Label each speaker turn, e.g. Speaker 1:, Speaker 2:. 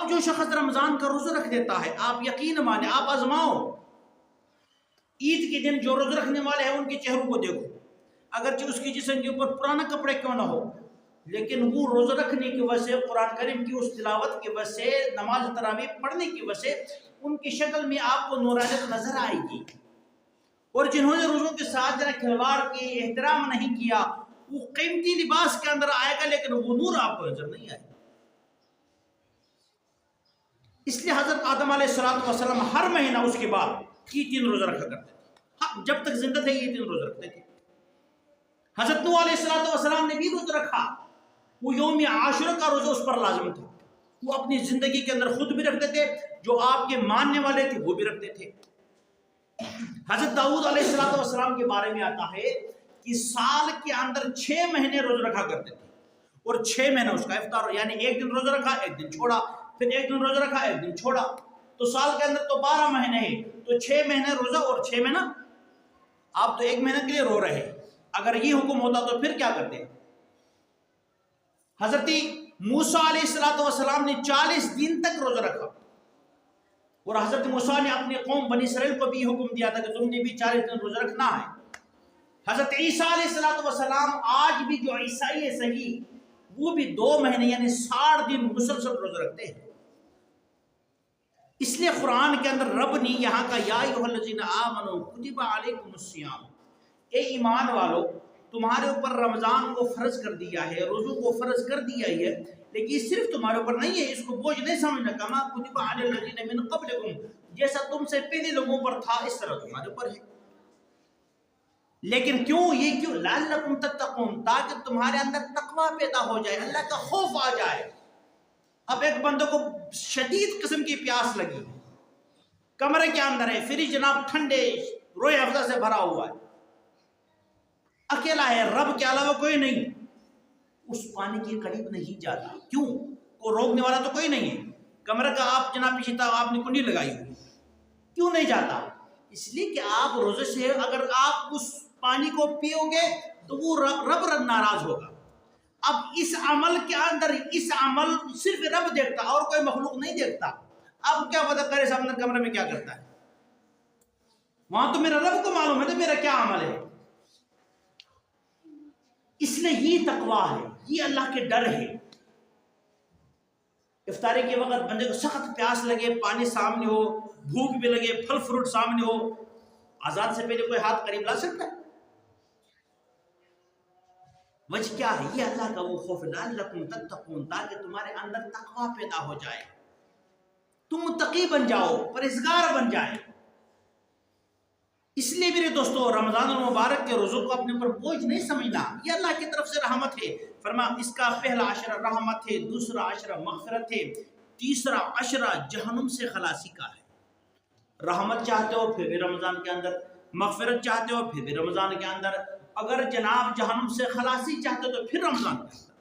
Speaker 1: اب جو شخص رمضان کا روزہ رکھ دیتا ہے، آپ یقین مانیں، آپ آزماؤ، عید کے دن جو روزہ رکھنے والے ہیں ان کے چہروں کو دیکھو، اگرچہ اس کے جسم کے اوپر پرانا کپڑے کیوں نہ ہو، لیکن وہ روزہ رکھنے کی وجہ سے، قرآن کریم کی اس تلاوت کی وجہ سے، نماز تراویح پڑھنے کی وجہ سے ان کی شکل میں آپ کو نورانیت نظر آئے گی۔ اور جنہوں نے روزوں کے ساتھ ذرا کھلواڑ کی، احترام نہیں کیا، وہ قیمتی لباس کے اندر آئے گا لیکن وہ نور آپ کو نظر نہیں آئے گا۔ اس لیے حضرت آدم علیہ السلام ہر مہینہ اس کے بعد یہ 3 روزہ رکھا کرتے تھے، جب تک زندہ تھے یہ 3 روزہ رکھتے تھے۔ حضرت نوح علیہ السلام نے بھی روزہ رکھا، وہ یوم عاشورہ کا روزہ اس پر لازم تھا، وہ اپنی زندگی کے اندر خود بھی رکھتے تھے، جو آپ کے ماننے والے تھے وہ بھی رکھتے تھے۔ حضرت داؤد علیہ السلام کے بارے میں آتا ہے کہ سال کے اندر 6 مہینے روزہ رکھا کرتے تھے، اور 6 مہینہ اس کا افطار، یعنی ایک دن روزہ رکھا ایک دن چھوڑا، پھر ایک دن روزہ رکھا ایک دن چھوڑا، تو سال کے اندر تو 12 مہینے ہیں، تو 6 مہینے روزہ اور 6 مہینہ آپ تو 1 مہینے کے لیے رو رہے ہیں۔ اگر یہ حکم ہوتا تو پھر کیا کرتے؟ حضرت موسیٰ علیہ السلام نے 40 دن تک روزہ رکھا، اور حضرت موسیٰ نے اپنی قوم بنی اسرائیل کو بھی حکم دیا تھا کہ تم نے بھی 40 دن روزہ رکھنا ہے۔ حضرت عیسیٰ علیہ السلام آج بھی جو عیسائی ہے صحیح، وہ بھی 2 مہینے یعنی 60 دن مسلسل روزہ رکھتے ہیں۔ اس لیے قرآن کے اندر رب نے یہاں کا یا ایھا الذین آمنوا کتب علیکم الصیام، اے ایمان والو تمہارے اوپر رمضان کو فرض کر دیا ہے، روزوں کو فرض کر دیا ہے، لیکن یہ صرف تمہارے اوپر نہیں ہے، اس کو بوجھ نہیں سمجھنا، کما کتب علی الذین من قبلکم، جیسا تم سے پہلے لوگوں پر تھا اس طرح تمہارے اوپر ہے۔ لیکن کیوں؟ یہ کیوں؟ لعلکم تتقون، تاکہ تمہارے اندر تقوی پیدا ہو جائے، اللہ کا خوف آ جائے۔ اب ایک بندے کو شدید قسم کی پیاس لگی، کمرے کے اندر ہے، فریج جناب ٹھنڈے روئے افزا سے بھرا ہوا ہے، اکیلا ہے، رب کے علاوہ کوئی نہیں، اس پانی کے قریب نہیں جاتا۔ کیوں؟ کوئی روکنے والا تو کوئی نہیں ہے، کمرے کا آپ جناب پیچھے تھا، آپ نے کنڈی لگائی ہوئی، کیوں نہیں جاتا؟ اس لیے کہ آپ روزے سے اگر آپ اس پانی کو پیو گے تو وہ رب ناراض ہوگا۔ اب اس عمل کے اندر، اس عمل صرف رب دیکھتا اور کوئی مخلوق نہیں دیکھتا۔ اب کیا پتہ کرے سامنے کمرے میں کیا کرتا ہے، وہاں تو میرا رب کو معلوم ہے تو میرا کیا عمل ہے۔ اس لیے یہ تقویٰ ہے، یہ اللہ کے ڈر ہے۔ افطاری کے وقت بندے کو سخت پیاس لگے، پانی سامنے ہو، بھوک بھی لگے، پھل فروٹ سامنے ہو، اذان سے پہلے کوئی ہاتھ قریب لا سکتا ہے؟ وجہ کیا ہے؟ یہ اللہ کا وہ خوف، لعلکم تتقون، تاکہ تمہارے اندر تقویٰ پیدا ہو جائے، تم متقی بن جاؤ، پرہیزگار بن جائے۔ اس لیے میرے دوستو، رمضان المبارک کے روزوں کو اپنے اوپر بوجھ نہیں سمجھنا، یہ اللہ کی طرف سے رحمت ہے۔ فرما اس کا پہلا عشرہ رحمت ہے، دوسرا عشرہ مغفرت ہے، تیسرا عشرہ جہنم سے خلاصی کا ہے۔ رحمت چاہتے ہو پھر بھی رمضان کے اندر، مغفرت چاہتے ہو پھر بھی رمضان کے اندر، اگر جناب جہنم سے خلاصی چاہتے ہو تو پھر رمضان کے اندر۔